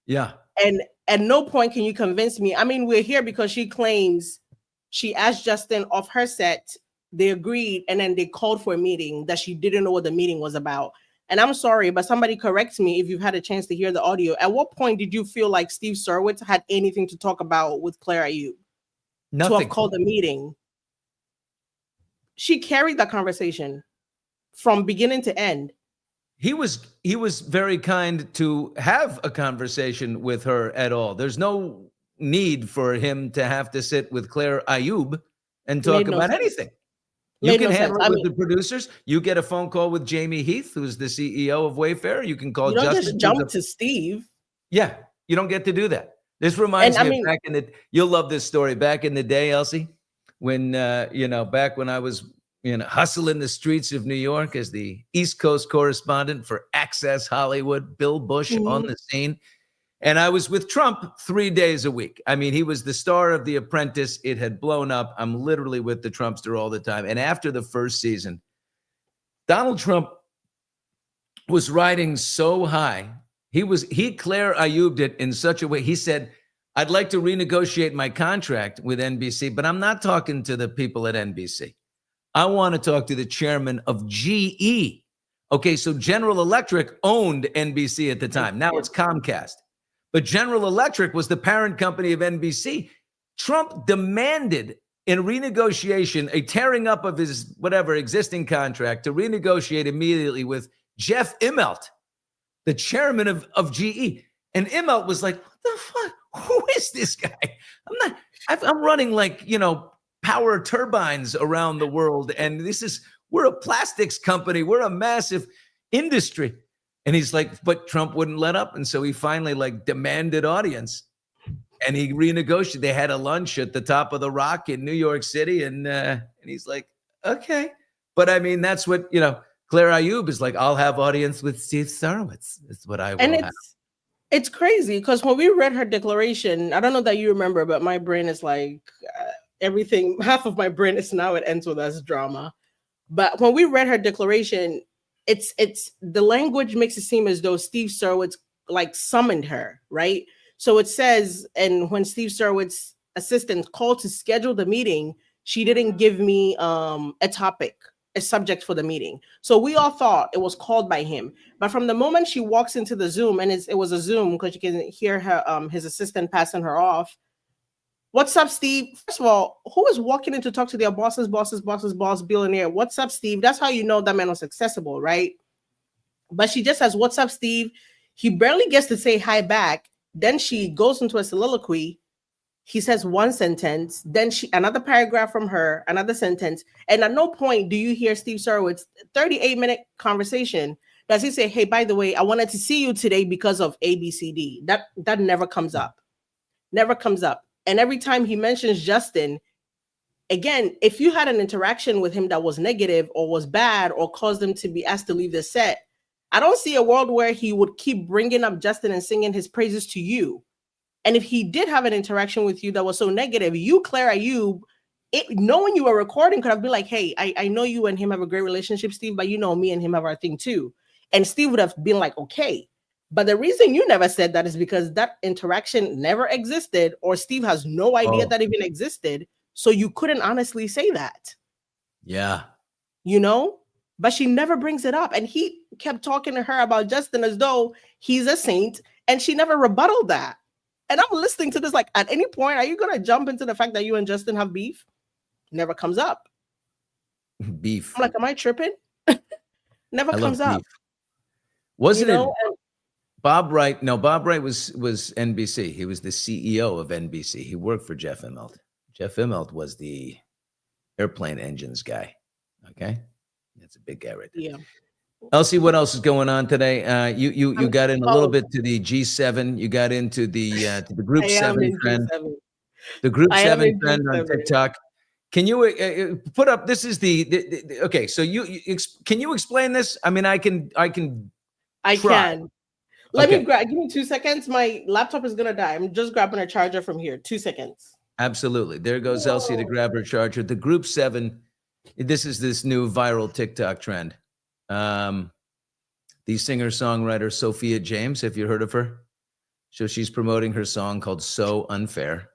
Speaker 1: Yeah.
Speaker 4: And at no point can you convince me. We're here because she claims she asked Justin off her set. They agreed, and then they called for a meeting that she didn't know what the meeting was about. And I'm sorry, but somebody correct me if you've had a chance to hear the audio. At what point did you feel like Steve Sarowitz had anything to talk about with Claire Ayub?
Speaker 1: Nothing.
Speaker 4: To have called a meeting. She carried that conversation from beginning to end.
Speaker 1: He was very kind to have a conversation with her at all. There's no need for him to have to sit with Claire Ayub and talk about anything. You can handle it with the producers. You get a phone call with Jamie Heath, who's the CEO of Wayfair. You can call Justin.
Speaker 4: Just jump to Steve.
Speaker 1: Yeah, you don't get to do that. This reminds
Speaker 4: And I
Speaker 1: me of
Speaker 4: mean,
Speaker 1: back in the, you'll love this story, back in the day, Elsie, when, back when I was, hustling the streets of New York as the East Coast correspondent for Access Hollywood, Bill Bush on
Speaker 4: mhm.
Speaker 1: the scene. And I was with Trump 3 days a week. I mean, he was the star of The Apprentice. It had blown up. I'm literally with the Trumpster all the time. And after the first season, Donald Trump was riding so high. He Claire Ayub'd it in such a way. He said, I'd like to renegotiate my contract with NBC, but I'm not talking to the people at NBC. I want to talk to the chairman of GE. Okay, so General Electric owned NBC at the time. Now it's Comcast. But General Electric was the parent company of NBC. Trump demanded in renegotiation a tearing up of his whatever existing contract to renegotiate immediately with Jeff Immelt, the chairman of GE. And Immelt was like, what the fuck? Who is this guy? I'm running like, power turbines around the world. And we're a plastics company. We're a massive industry. And he's like, but Trump wouldn't let up. And so he finally demanded audience and he renegotiated. They had a lunch at the top of the Rock in New York City. And he's like, okay. But I mean, that's what, Claire Ayub is like, I'll have audience with Steve Sarowitz. That's what I will have.
Speaker 4: It's crazy because when we read her declaration, I don't know that you remember, but my brain is like everything. Half of my brain is now it ends with us drama. But when we read her declaration, it's the language makes it seem as though Steve Sarowitz summoned her, right? So it says, and when Steve Sarowitz's assistant called to schedule the meeting, she didn't give me a topic, a subject for the meeting. So we all thought it was called by him. But from the moment she walks into the Zoom, and it was a Zoom because you can hear her his assistant passing her off. What's up, Steve? First of all, who is walking in to talk to their boss, billionaire? What's up, Steve? That's how you know that man was accessible, right? But she just says, what's up, Steve? He barely gets to say hi back. Then she goes into a soliloquy. He says one sentence, then another paragraph from her, another sentence. And at no point do you hear Steve Sarowitz, 38-minute conversation, does he say, hey, by the way, I wanted to see you today because of ABCD. That never comes up. Never comes up. And every time he mentions Justin, again, if you had an interaction with him that was negative or was bad or caused him to be asked to leave the set, I don't see a world where he would keep bringing up Justin and singing his praises to you. And if he did have an interaction with you that was so negative, you, Claire Ayub, knowing you were recording, could have been like, hey, I know you and him have a great relationship, Steve, but me and him have our thing too. And Steve would have been like, okay. But the reason you never said that is because that interaction never existed, or Steve has no idea that even existed. So you couldn't honestly say that.
Speaker 1: Yeah.
Speaker 4: But she never brings it up. And he kept talking to her about Justin as though he's a saint, and she never rebutted that. And I'm listening to this, at any point, are you going to jump into the fact that you and Justin have beef? Never comes up.
Speaker 1: Beef.
Speaker 4: I'm like, am I tripping? Never comes up.
Speaker 1: Beef. Wasn't it Bob Wright? No, Bob Wright was NBC. He was the CEO of NBC. He worked for Jeff Immelt. Jeff Immelt was the airplane engines guy. Okay. That's a big guy right there.
Speaker 4: Yeah.
Speaker 1: Elsie, what else is going on today? You got in a little bit to the G7. You got into the Group 7 trend. The Group 7 trend on TikTok. Can you put up? This is the okay. So can you explain this? I mean, I can.
Speaker 4: Let me give me 2 seconds. My laptop is gonna die. I'm just grabbing a charger from here. 2 seconds.
Speaker 1: Absolutely. There goes Elsie to grab her charger. The Group 7. This is this new viral TikTok trend. The singer-songwriter Sophia James, have you heard of her? So she's promoting her song called So Unfair.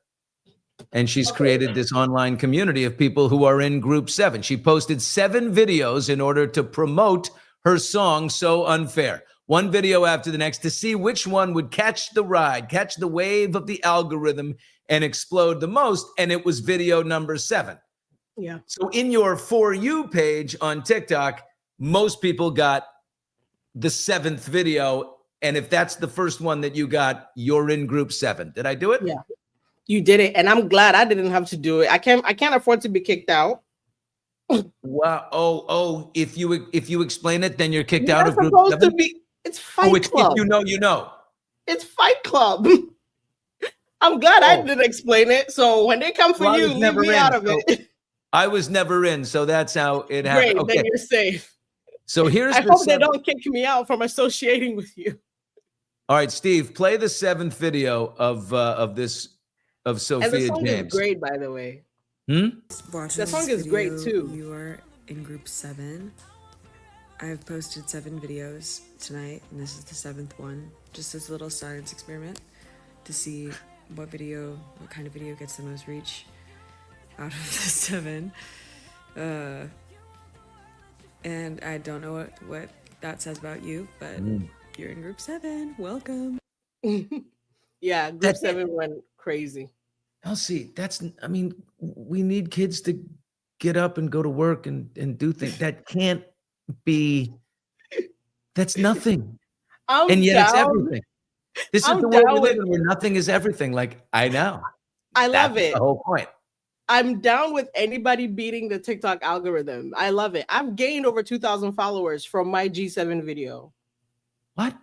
Speaker 1: And she's created this online community of people who are in Group 7. She posted 7 videos in order to promote her song So Unfair. One video after the next to see which one would catch the ride, catch the wave of the algorithm and explode the most. And it was video number 7.
Speaker 4: Yeah.
Speaker 1: So in your For You page on TikTok, most people got the 7th video. And if that's the first one that you got, you're in Group 7. Did I do it?
Speaker 4: Yeah, you did it. And I'm glad I didn't have to do it. I can't afford to be kicked out.
Speaker 1: Wow. Oh, if you explain it, then you're kicked
Speaker 4: You're
Speaker 1: out of Group 7?
Speaker 4: It's Fight Club.
Speaker 1: If you know, you know.
Speaker 4: It's Fight Club. I'm glad I
Speaker 1: Oh.
Speaker 4: didn't explain it. So when they come for
Speaker 1: Well, I
Speaker 4: you,
Speaker 1: was
Speaker 4: leave
Speaker 1: never
Speaker 4: me
Speaker 1: in,
Speaker 4: out of
Speaker 1: so-
Speaker 4: it.
Speaker 1: I was never in, so that's how it happened.
Speaker 4: Great,
Speaker 1: Okay,
Speaker 4: then you're safe.
Speaker 1: so here's
Speaker 4: I
Speaker 1: the
Speaker 4: hope they
Speaker 1: seventh.
Speaker 4: don't kick me out from associating with you.
Speaker 1: All right, Steve, play the 7th video of this of
Speaker 4: And the
Speaker 1: Sophia
Speaker 4: song is
Speaker 1: James.
Speaker 4: great, by the way.
Speaker 5: Watching
Speaker 4: The song
Speaker 5: this
Speaker 4: is great,
Speaker 5: video,
Speaker 4: too.
Speaker 5: You are in group 7. I've posted 7 videos tonight, and this is the 7th one. Just this little science experiment to see what kind of video gets the most reach out of the 7. And I don't know what that says about you, but you're in group 7. Welcome.
Speaker 4: Yeah, group
Speaker 1: That's it.
Speaker 4: 7 went crazy.
Speaker 1: Elsie, I mean, we need kids to get up and go to work and do things. That can't be, that's nothing. And yet it's everything. This is
Speaker 4: I'm
Speaker 1: the world we
Speaker 4: down
Speaker 1: live
Speaker 4: with-
Speaker 1: in where nothing is everything. Like, I know.
Speaker 4: I love
Speaker 1: That's
Speaker 4: it.
Speaker 1: the whole point.
Speaker 4: I'm down with anybody beating the TikTok algorithm. I love it. I've gained over 2,000 followers from my G7 video.
Speaker 1: What?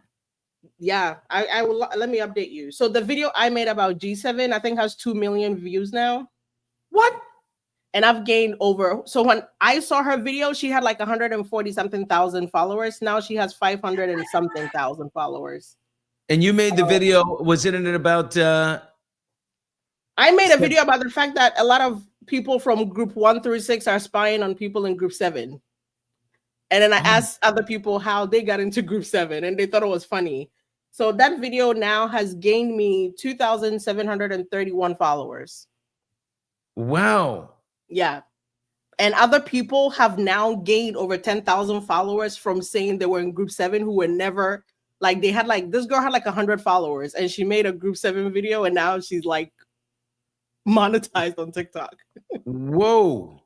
Speaker 4: Yeah, I will. Let me update you. So the video I made about G7, I think has 2 million views now.
Speaker 1: What?
Speaker 4: And I've gained over. So when I saw her video, she had like 140 something thousand followers. Now she has 500 and something thousand followers.
Speaker 1: And you made the video, was it in it about
Speaker 4: I made a video about the fact that a lot of people from group 1 through 6 are spying on people in group 7. And then I asked other people how they got into group 7 and they thought it was funny. So that video now has gained me 2,731 followers.
Speaker 1: wow.
Speaker 4: Yeah. And other people have now gained over 10,000 followers from saying they were in group 7 who were never like, they had like, this girl had like 100 followers and she made a group 7 video and now she's like monetized on TikTok.
Speaker 1: Whoa.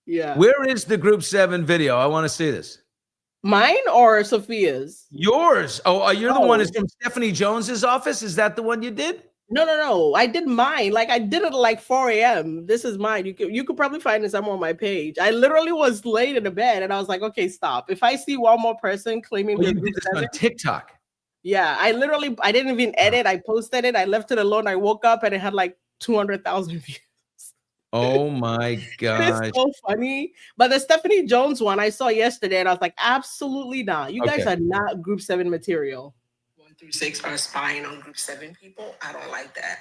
Speaker 4: Yeah.
Speaker 1: Where is the group 7 video? I want to see this.
Speaker 4: Mine or Sophia's?
Speaker 1: Yours. Oh, you're the one
Speaker 4: Oh.
Speaker 1: that's from Stephanie Jones's office. Is that the one you did?
Speaker 4: No. I did mine. Like I did it at like 4 a.m. This is mine. You could probably find it somewhere on my page. I literally was laid in the bed and I was like, okay, stop. If I see one more person claiming
Speaker 1: Oh,
Speaker 4: they're
Speaker 1: you
Speaker 4: group
Speaker 1: did this
Speaker 4: 7,
Speaker 1: on TikTok.
Speaker 4: yeah, I didn't even edit. I posted it. I left it alone. I woke up and it had like 200,000 views.
Speaker 1: Oh my gosh.
Speaker 4: It's so funny. But the Stephanie Jones one I saw yesterday and I was like, absolutely not. You guys
Speaker 1: Okay.
Speaker 4: are not group 7 material.
Speaker 6: 1 through 6 are spying on group 7 people. I don't like that.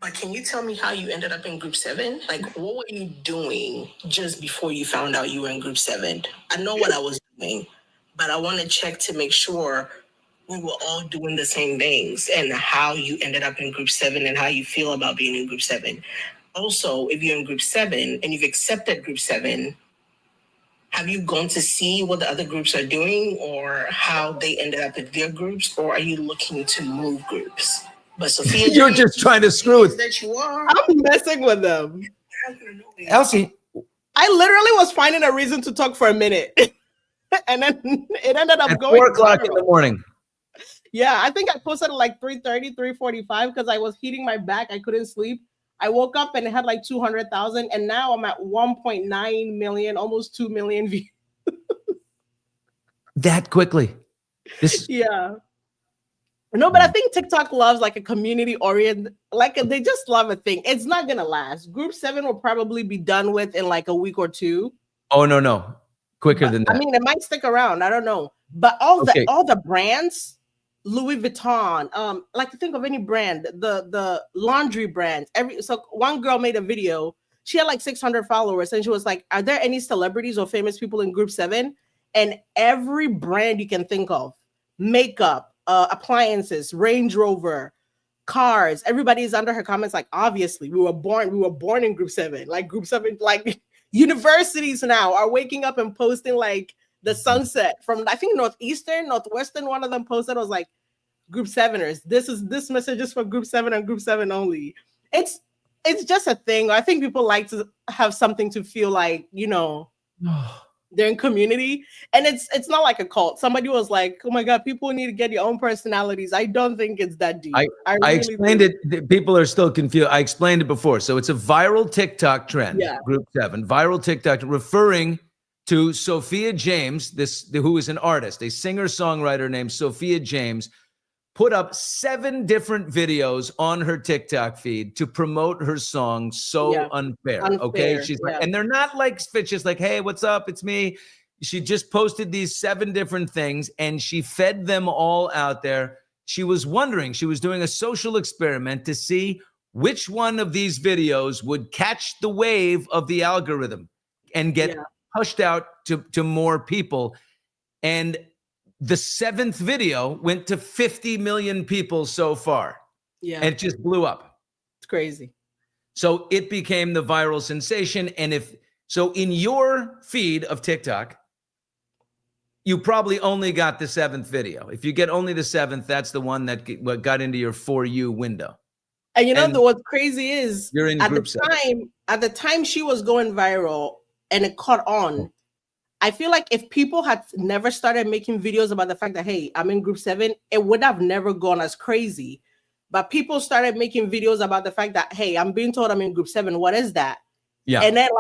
Speaker 6: But can you tell me how you ended up in group 7? Like, what were you doing just before you found out you were in group 7? I know what I was doing, but I want to check to make sure we were all doing the same things and how you ended up in group 7 and how you feel about being in group 7. Also, if you're in group 7 and you've accepted group 7, have you gone to see what the other groups are doing or how they ended up in their groups, or are you looking to move groups? But Sophia,
Speaker 1: You're just trying to screw with
Speaker 6: that you are.
Speaker 4: I'm messing with them.
Speaker 1: Elsie.
Speaker 4: I literally was finding a reason to talk for a minute. And then it ended up
Speaker 1: At
Speaker 4: going
Speaker 1: 4 o'clock in
Speaker 4: viral.
Speaker 1: the morning.
Speaker 4: Yeah, I think I posted at like 3:30, 3:45 because I was heating my back. I couldn't sleep. I woke up and it had like 200,000, and now I'm at 1.9 million, almost 2 million views.
Speaker 1: That quickly. This
Speaker 4: Yeah. No, but I think TikTok loves like a community oriented, like they just love a thing. It's not gonna last. Group 7 will probably be done with in like a week or two.
Speaker 1: Oh no. Quicker than that.
Speaker 4: I mean, it might stick around. I don't know. But all the brands, Louis Vuitton, like think of any brand, the laundry brands. So one girl made a video. She had like 600 followers, and she was like, "Are there any celebrities or famous people in Group 7?" And every brand you can think of, makeup, appliances, Range Rover, cars. Everybody's under her comments like, obviously, we were born in Group 7. Like Group 7, like universities now are waking up and posting like the sunset from, I think, Northwestern. One of them posted, was like, Group 7ers. This message is for Group 7 and Group 7 only. It's just a thing. I think people like to have something to feel like, they're in community, and it's not like a cult. Somebody was like, "Oh my god, people need to get your own personalities." I don't think it's that deep.
Speaker 1: I
Speaker 4: really
Speaker 1: explained it. People are still confused. I explained it before. So it's a viral TikTok trend.
Speaker 4: Yeah.
Speaker 1: Group 7, viral TikTok referring to Sophia James, who is an artist, a singer-songwriter named Sophia James, put up 7 different videos on her TikTok feed to promote her song So
Speaker 4: Yeah.
Speaker 1: Unfair. Okay.
Speaker 4: Unfair,
Speaker 1: She's like,
Speaker 4: yeah.
Speaker 1: and they're not like just like, hey, what's up? It's me. She just posted these 7 different things and she fed them all out there. She was wondering, she was doing a social experiment to see which one of these videos would catch the wave of the algorithm and get pushed out to more people. And the 7th video went to 50 million people so far.
Speaker 4: Yeah.
Speaker 1: And it just blew up.
Speaker 4: It's crazy.
Speaker 1: So it became the viral sensation. And in your feed of TikTok, you probably only got the 7th video. If you get only the 7th, that's the one that got into your For You window.
Speaker 4: And you know what's crazy is
Speaker 1: you're in
Speaker 4: at
Speaker 1: group
Speaker 4: at the time she was going viral and it caught on. I feel like if people had never started making videos about the fact that, hey, I'm in group 7, it would have never gone as crazy. But people started making videos about the fact that, hey, I'm being told I'm in group 7. What is that?
Speaker 1: Yeah.
Speaker 4: And then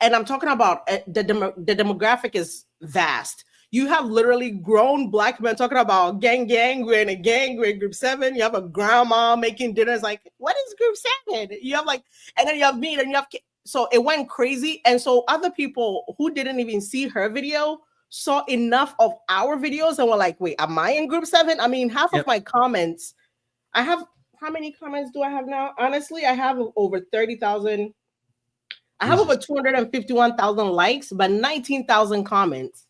Speaker 4: and I'm talking about the demographic is vast. You have literally grown Black men talking about we're in a gang, we're in group 7. You have a grandma making dinners like, what is group 7? You have and then you have me, and you have so it went crazy. And so other people who didn't even see her video saw enough of our videos and were like, wait, am I in group 7? I mean, half of my comments, I have, how many comments do I have now? Honestly, I have over 30,000. I have over 251,000 likes, but 19,000 comments.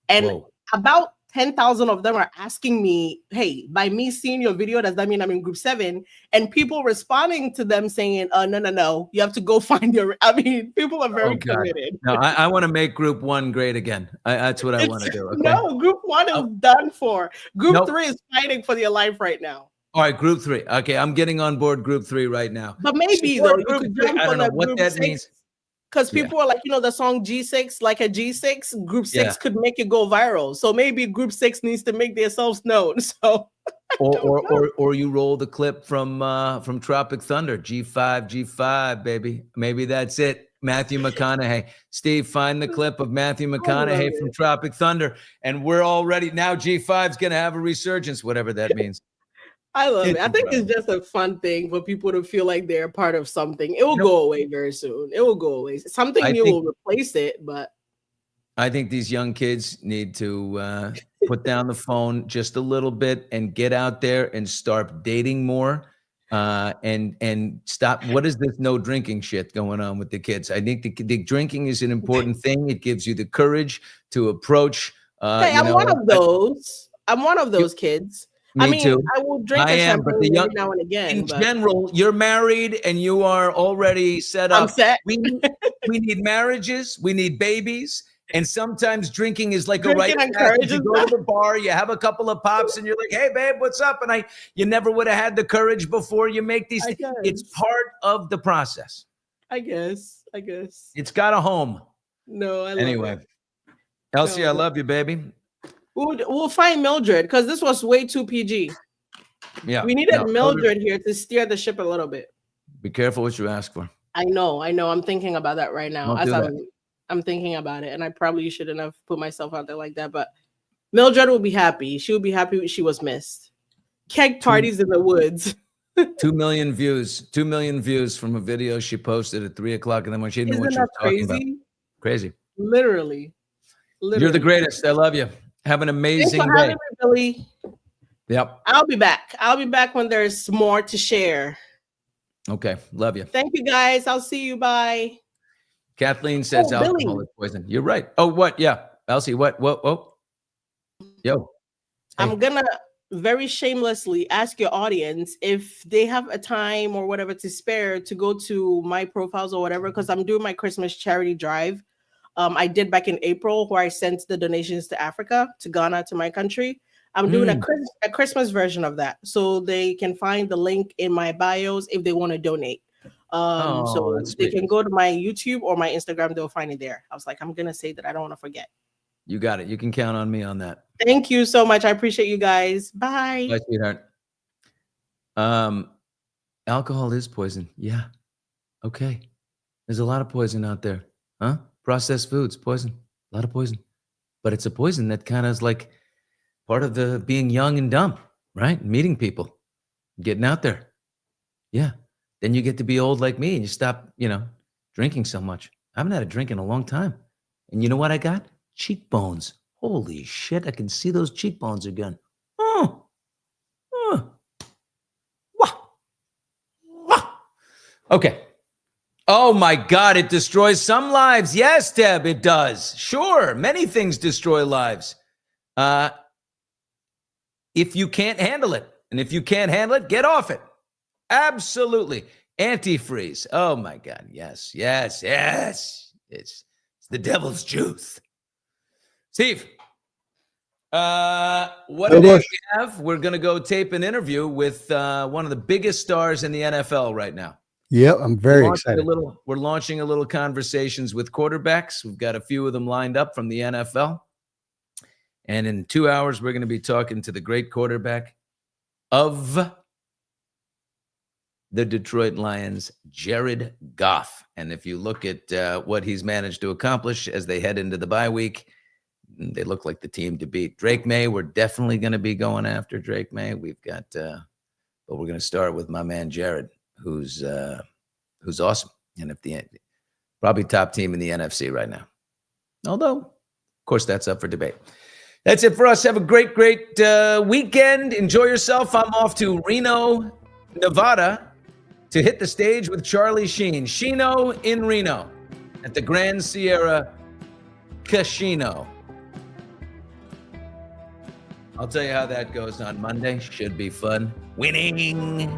Speaker 4: And about 10,000 of them are asking me, hey, by me seeing your video, does that mean I'm in group 7? And people responding to them saying, no, you have to go find people are very committed.
Speaker 1: No, I want to make group 1 great again. That's what I want to do. Okay?
Speaker 4: No, group 1 is done for. Group 3 is fighting for their life right now.
Speaker 1: All right, group 3. Okay, I'm getting on board group 3 right now.
Speaker 4: But maybe though, you could jump
Speaker 1: I don't know what that
Speaker 4: 6.
Speaker 1: means.
Speaker 4: Because people are like, the song G6, like a G6, group 6 could make it go viral. So maybe group 6 needs to make themselves known. So
Speaker 1: or you roll the clip from Tropic Thunder, G5, baby. Maybe that's it. Matthew McConaughey. Steve, find the clip of Matthew McConaughey from Tropic Thunder. And we're already now G5's gonna have a resurgence, whatever that means.
Speaker 4: I love it. I think it's just a fun thing for people to feel like they're part of something. It will go away very soon. It will go away. Something new will replace it, but
Speaker 1: I think these young kids need to put down the phone just a little bit and get out there and start dating more and stop. What is this no drinking shit going on with the kids? I think the drinking is an important thing. It gives you the courage to approach.
Speaker 4: Hey, I'm one of those. I'm one of those kids.
Speaker 1: Me too.
Speaker 4: I will drink a champagne
Speaker 1: but the young,
Speaker 4: every now and again.
Speaker 1: In general, you're married and you are already set up.
Speaker 4: I'm set.
Speaker 1: We need marriages. We need babies. And sometimes drinking is like a rite of passage. You go to the bar, you have a couple of pops, and you're like, "Hey, babe, what's up?" And you never would have had the courage before you make these. It's part of the process.
Speaker 4: I guess.
Speaker 1: It's got a home.
Speaker 4: No, I love
Speaker 1: anyway.
Speaker 4: it.
Speaker 1: Elsie, I love you, baby.
Speaker 4: We'll find Mildred because this was way too PG.
Speaker 1: Yeah,
Speaker 4: we needed Mildred here to steer the ship a little bit.
Speaker 1: Be careful what you ask for.
Speaker 4: I know. I'm thinking about that right now. I'm thinking about it, and I probably shouldn't have put myself out there like that. But Mildred will be happy. She will be happy she was missed. Keg parties in the woods.
Speaker 1: 2 million views. 2 million views from a video she posted at 3:00 in the morning. She didn't know what she was talking about. Crazy.
Speaker 4: Literally.
Speaker 1: You're the greatest. I love you. Have an amazing
Speaker 4: Thanks for
Speaker 1: day.
Speaker 4: having me, Billy.
Speaker 1: Yep.
Speaker 4: I'll be back. I'll be back when there's more to share.
Speaker 1: Okay. Love you.
Speaker 4: Thank you, guys. I'll see you. Bye.
Speaker 1: Kathleen says alcohol is poison. You're right. Oh, what? Yeah. Elsie, what? Whoa. Yo.
Speaker 4: I'm going to very shamelessly ask your audience if they have a time or whatever to spare to go to my profiles or whatever, because I'm doing my Christmas charity drive. I did back in April where I sent the donations to Africa, to Ghana, to my country. I'm doing a Christmas version of that. So they can find the link in my bios if they want to donate. So they can go to my YouTube or my Instagram. They'll find it there. I was like, I'm going to say that I don't want to forget.
Speaker 1: You got it. You can count on me on that.
Speaker 4: Thank you so much. I appreciate you guys. Bye.
Speaker 1: Bye, sweetheart. Alcohol is poison. Yeah. Okay. There's a lot of poison out there. Huh? Processed foods, poison. A lot of poison. But it's a poison that kind of is like part of the being young and dumb. right? Meeting people, getting out there. Yeah. Then you get to be old like me and you stop, drinking so much. I haven't had a drink in a long time. And you know what I got? Cheekbones. Holy shit. I can see those cheekbones again. Oh. Oh. Wah. Wah. Okay. Oh my God, it destroys some lives. Yes, Deb, it does. Sure. Many things destroy lives. If you can't handle it, and if you can't handle it, get off it. Absolutely. Antifreeze. Oh my God. Yes, yes, yes. It's the devil's juice. Steve, what do we have? We're going to go tape an interview with one of the biggest stars in the NFL right now.
Speaker 2: Yep, I'm very excited.
Speaker 1: We're launching a little conversations with quarterbacks. We've got a few of them lined up from the NFL. And in 2 hours, we're going to be talking to the great quarterback of the Detroit Lions, Jared Goff. And if you look at what he's managed to accomplish as they head into the bye week, they look like the team to beat. Drake May, we're definitely going to be going after Drake May. We've got, but we're going to start with my man Jared, who's awesome, and probably top team in the NFC right now. Although, of course, that's up for debate. That's it for us. Have a great weekend. Enjoy yourself. I'm off to Reno, Nevada, to hit the stage with Charlie Sheen. Sheeno in Reno at the Grand Sierra Casino. I'll tell you how that goes on Monday. Should be fun. Winning.